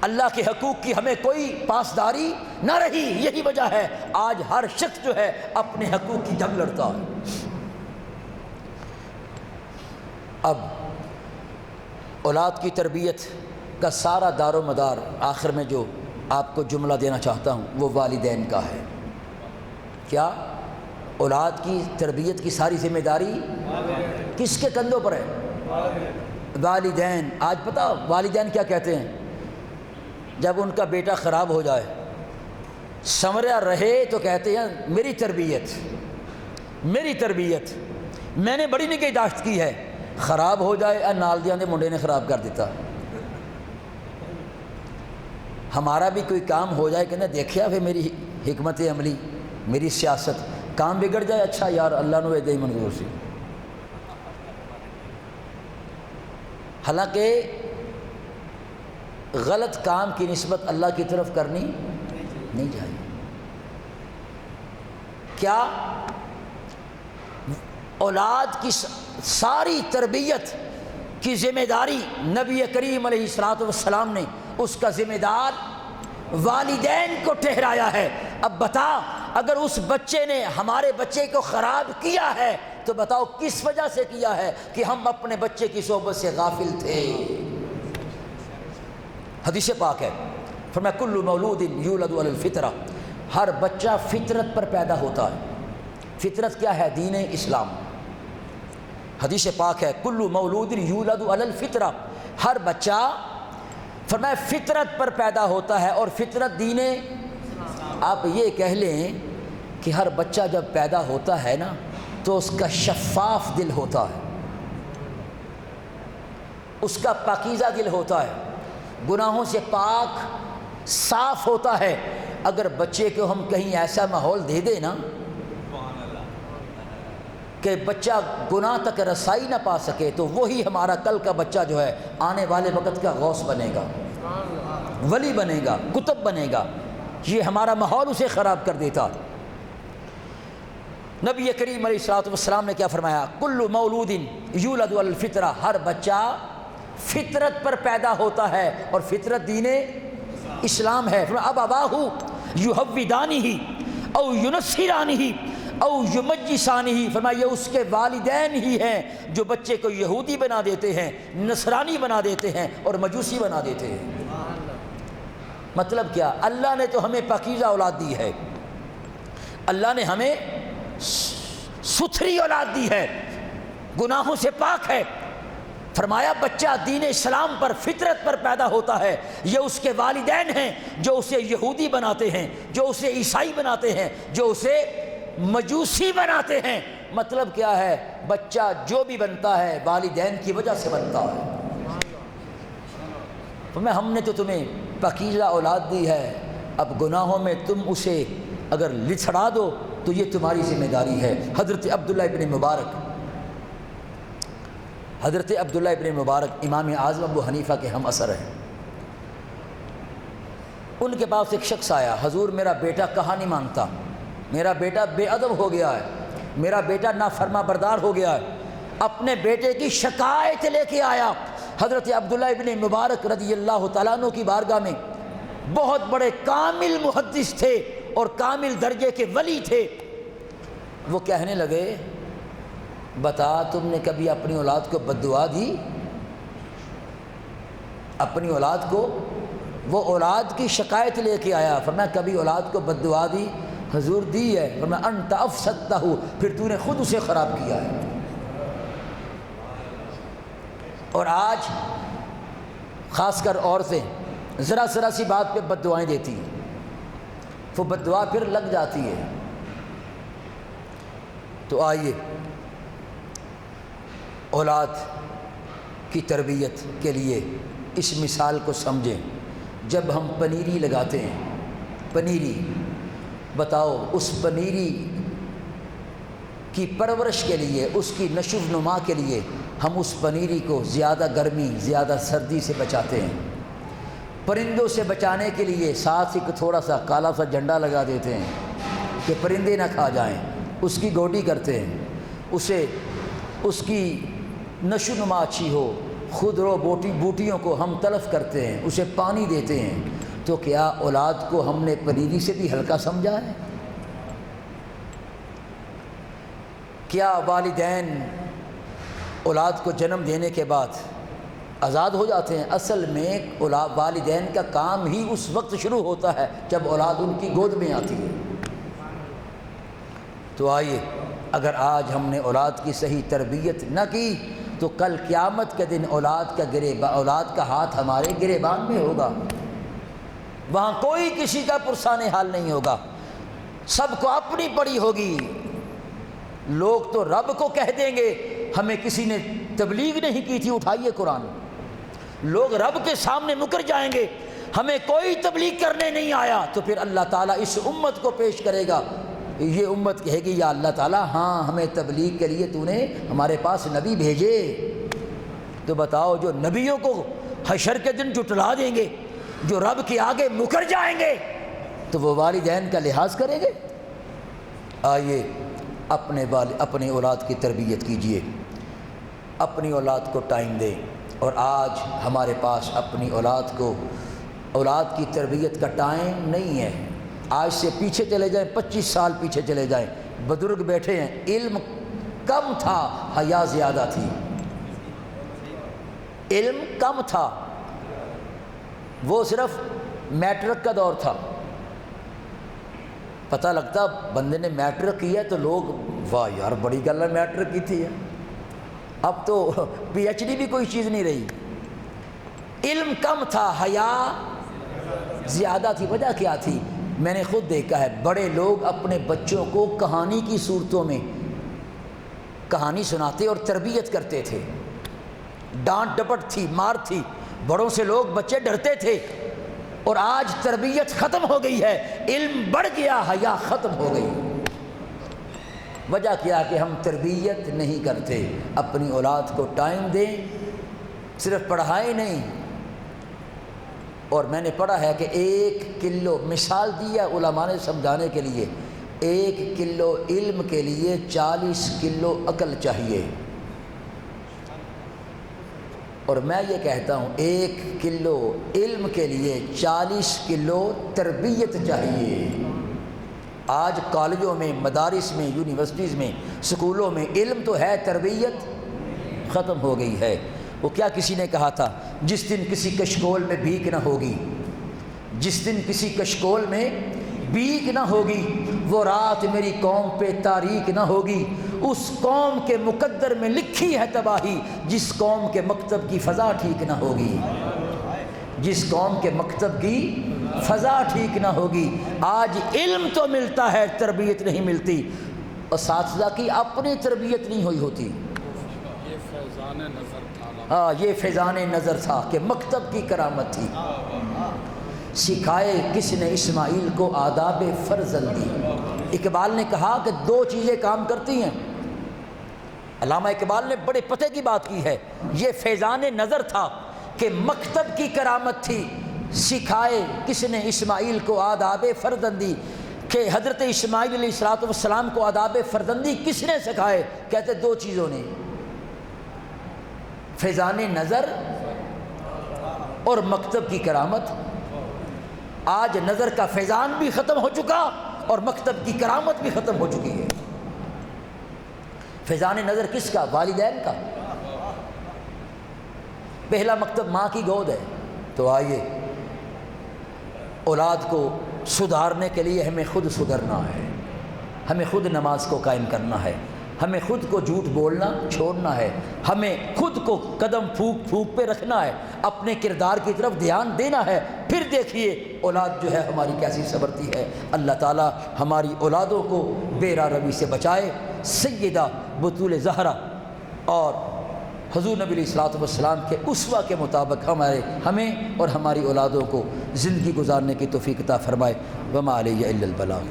اللہ کے حقوق کی ہمیں کوئی پاسداری نہ رہی. یہی وجہ ہے آج ہر شخص جو ہے اپنے حقوق کی جنگ لڑتا ہے. اب اولاد کی تربیت کا سارا دار و مدار آخر میں جو آپ کو جملہ دینا چاہتا ہوں وہ والدین کا ہے. کیا اولاد کی تربیت کی ساری ذمہ داری کس کے کندھوں پر ہے؟ والدین. آج پتہ والدین کیا کہتے ہیں؟ جب ان کا بیٹا خراب ہو جائے سنورا رہے تو کہتے ہیں میری تربیت میں نے بڑی نگہداشت کی ہے. خراب ہو جائے نال دیاں دے منڈے نے خراب کر دیتا. ہمارا بھی کوئی کام ہو جائے کہ دیکھیا پھر میری حکمت عملی میری سیاست کام بگڑ جائے اچھا یار اللہ نے دے منظور سی. حالانکہ غلط کام کی نسبت اللہ کی طرف کرنی نہیں چاہیے. کیا اولاد کی ساری تربیت کی ذمہ داری نبی کریم علیہ الصلوۃ والسلام نے اس کا ذمہ دار والدین کو ٹھہرایا ہے. اب بتا اگر اس بچے نے ہمارے بچے کو خراب کیا ہے تو بتاؤ کس وجہ سے کیا ہے؟ کہ ہم اپنے بچے کی صحبت سے غافل تھے. حدیث پاک ہے فرمایا کل مولود یولد علی الفطرہ، ہر بچہ فطرت پر پیدا ہوتا ہے. فطرت کیا ہے؟ دین اسلام. حدیث پاک ہے کل مولود یولد علی الفطرہ، ہر بچہ فرمایا فطرت پر پیدا ہوتا ہے. اور فطرت دین، آپ یہ کہہ لیں کہ ہر بچہ جب پیدا ہوتا ہے نا تو اس کا شفاف دل ہوتا ہے، اس کا پاکیزہ دل ہوتا ہے، گناہوں سے پاک صاف ہوتا ہے. اگر بچے کو ہم کہیں ایسا ماحول دے دیں نا کہ بچہ گناہ تک رسائی نہ پا سکے تو وہی ہمارا کل کا بچہ جو ہے آنے والے وقت کا غوث بنے گا، ولی بنے گا، قطب بنے گا. یہ ہمارا ماحول اسے خراب کر دیتا. نبی کریم علیہ الصلوۃ والسلام نے کیا فرمایا؟ کل مولود یولد علی الفطرہ، ہر بچہ فطرت پر پیدا ہوتا ہے اور فطرت دین اسلام ہے. اب اباہ یحودانہ او ینصرانہ او یمجسانہ، فرمایا یہ اس کے والدین ہی ہیں جو بچے کو یہودی بنا دیتے ہیں، نصرانی بنا دیتے ہیں اور مجوسی بنا دیتے ہیں. مطلب کیا؟ اللہ نے تو ہمیں پاکیزہ اولاد دی ہے، اللہ نے ہمیں ستھری اولاد دی ہے، گناہوں سے پاک ہے. فرمایا بچہ دین اسلام پر فطرت پر پیدا ہوتا ہے، یہ اس کے والدین ہیں جو اسے یہودی بناتے ہیں، جو اسے عیسائی بناتے ہیں، جو اسے مجوسی بناتے ہیں. مطلب کیا ہے؟ بچہ جو بھی بنتا ہے والدین کی وجہ سے بنتا ہے. ہم نے تو تمہیں پاکیزہ اولاد دی ہے، اب گناہوں میں تم اسے اگر لچھڑا دو تو یہ تمہاری ذمہ داری ہے. حضرت عبداللہ ابن مبارک امام اعظم ابو حنیفہ کے ہم اثر ہیں. ان کے پاس ایک شخص آیا، حضور میرا بیٹا کہاں نہیں مانتا، میرا بیٹا بے ادب ہو گیا ہے، میرا بیٹا نافرما بردار ہو گیا ہے. اپنے بیٹے کی شکایت لے کے آیا. حضرت عبداللہ ابن مبارک رضی اللہ تعالیٰ عنہ کی بارگاہ میں، بہت بڑے کامل محدث تھے اور کامل درجے کے ولی تھے. وہ کہنے لگے بتا تم نے کبھی اپنی اولاد کو بد دعا دی؟ اپنی اولاد کو، وہ اولاد کی شکایت لے کے آیا. فرمایا کبھی اولاد کو بد دعا دی؟ حضور دی ہے. فرمایا انت افسدتہ، پھر تو نے خود اسے خراب کیا ہے. اور آج خاص کر عورتیں ذرا سی بات پہ بد دعائیں دیتی ہیں، وہ بد دعا پھر لگ جاتی ہے. تو آئیے اولاد کی تربیت کے لیے اس مثال کو سمجھیں. جب ہم پنیری لگاتے ہیں، پنیری، بتاؤ اس پنیری کی پرورش کے لیے، اس کی نشو و نما کے لیے ہم اس پنیری کو زیادہ گرمی زیادہ سردی سے بچاتے ہیں. پرندوں سے بچانے کے لیے ساتھ ایک تھوڑا سا کالا سا جھنڈا لگا دیتے ہیں کہ پرندے نہ کھا جائیں. اس کی گوڈی کرتے ہیں، اسے اس کی نشو و نما اچھی ہو، خودرو بوٹیوں کو ہم تلف کرتے ہیں، اسے پانی دیتے ہیں، تو کیا اولاد کو ہم نے پریری سے بھی ہلکا سمجھا ہے؟ کیا والدین اولاد کو جنم دینے کے بعد آزاد ہو جاتے ہیں؟ اصل میں والدین کا کام ہی اس وقت شروع ہوتا ہے جب اولاد ان کی گود میں آتی ہے۔ تو آئیے، اگر آج ہم نے اولاد کی صحیح تربیت نہ کی تو کل قیامت کے دن اولاد کا ہاتھ ہمارے گریبان میں ہوگا، وہاں کوئی کسی کا پرسان حال نہیں ہوگا، سب کو اپنی پڑی ہوگی۔ لوگ تو رب کو کہہ دیں گے ہمیں کسی نے تبلیغ نہیں کی تھی، اٹھائیے قرآن۔ لوگ رب کے سامنے مکر جائیں گے ہمیں کوئی تبلیغ کرنے نہیں آیا، تو پھر اللہ تعالیٰ اس امت کو پیش کرے گا، یہ امت کہے گی یا اللہ تعالیٰ ہاں ہمیں تبلیغ کے لیے تو نے ہمارے پاس نبی بھیجے۔ تو بتاؤ، جو نبیوں کو حشر کے دن جھٹلا دیں گے، جو رب کے آگے مکر جائیں گے، تو وہ والدین کا لحاظ کریں گے؟ آئیے اپنے اولاد کی تربیت کیجئے، اپنی اولاد کو ٹائم دیں۔ اور آج ہمارے پاس اپنی اولاد کی تربیت کا ٹائم نہیں ہے۔ آج سے پیچھے چلے جائیں، 25 سال پیچھے چلے جائیں، بزرگ بیٹھے ہیں، علم کم تھا، حیا زیادہ تھی۔ علم کم تھا، وہ صرف میٹرک کا دور تھا، پتہ لگتا بندے نے میٹرک کیا تو لوگ واہ یار بڑی گل ہے میٹرک کی تھی ہے۔ اب تو پی ایچ ڈی بھی کوئی چیز نہیں رہی۔ علم کم تھا، حیا زیادہ تھی۔ وجہ کیا تھی؟ میں نے خود دیکھا ہے، بڑے لوگ اپنے بچوں کو کہانی کی صورتوں میں کہانی سناتے اور تربیت کرتے تھے، ڈانٹ ڈپٹ تھی، مار تھی، بڑوں سے لوگ بچے ڈرتے تھے۔ اور آج تربیت ختم ہو گئی ہے، علم بڑھ گیا، حیا ختم ہو گئی۔ وجہ کیا کہ ہم تربیت نہیں کرتے۔ اپنی اولاد کو ٹائم دیں، صرف پڑھائی نہیں۔ اور میں نے پڑھا ہے کہ 1 کلو، مثال دی ہے علماء نے سمجھانے کے لیے، 1 کلو علم کے لیے 40 کلو عقل چاہیے۔ اور میں یہ کہتا ہوں 1 کلو علم کے لیے 40 کلو تربیت چاہیے۔ آج کالجوں میں، مدارس میں، یونیورسٹیز میں، سکولوں میں علم تو ہے، تربیت ختم ہو گئی ہے۔ وہ کیا کسی نے کہا تھا، جس دن کسی کشکول میں بھیک نہ ہوگی، جس دن کسی کشکول میں بھیک نہ ہوگی، وہ رات میری قوم پہ تاریک نہ ہوگی۔ اس قوم کے مقدر میں لکھی ہے تباہی، جس قوم کے مکتب کی فضا ٹھیک نہ ہوگی، جس قوم کے مکتب کی فضا ٹھیک نہ ہوگی۔ آج علم تو ملتا ہے، تربیت نہیں ملتی، اساتذہ کی اپنی تربیت نہیں ہوئی ہوتی۔ یہ فیضان نظر تھا، ہاں یہ فیضان نظر تھا کہ مکتب کی کرامت تھی۔ سکھائے کس نے اسماعیل کو آداب فرزندی۔ اقبال نے کہا کہ 2 چیزیں کام کرتی ہیں۔ علامہ اقبال نے بڑے پتے کی بات کی ہے، یہ فیضان نظر تھا کہ مکتب کی کرامت تھی۔ سکھائے کس نے اسماعیل کو آداب فرزندی، کہ حضرت اسماعیل علیہ السلام کو آداب فرزندی کس نے سکھائے؟ کہتے 2 چیزوں نے، فیضان نظر اور مکتب کی کرامت۔ آج نظر کا فیضان بھی ختم ہو چکا اور مکتب کی کرامت بھی ختم ہو چکی ہے۔ فیضان نظر کس کا؟ والدین کا۔ پہلا مکتب ماں کی گود ہے۔ تو آئیے اولاد کو سدھارنے کے لیے ہمیں خود سدھرنا ہے، ہمیں خود نماز کو قائم کرنا ہے، ہمیں خود کو جھوٹ بولنا چھوڑنا ہے، ہمیں خود کو قدم پھونک پھونک پہ رکھنا ہے، اپنے کردار کی طرف دھیان دینا ہے۔ پھر دیکھیے اولاد جو ہے ہماری کیسی سنورتی ہے۔ اللہ تعالی ہماری اولادوں کو بے راہ روی سے بچائے۔ سیدہ بطول زہرا اور حضور نبی علیہ السلام کے اسوہ کے مطابق ہمیں اور ہماری اولادوں کو زندگی گزارنے کی توفیق عطا فرمائے۔ وما علیہ الا البلاغ۔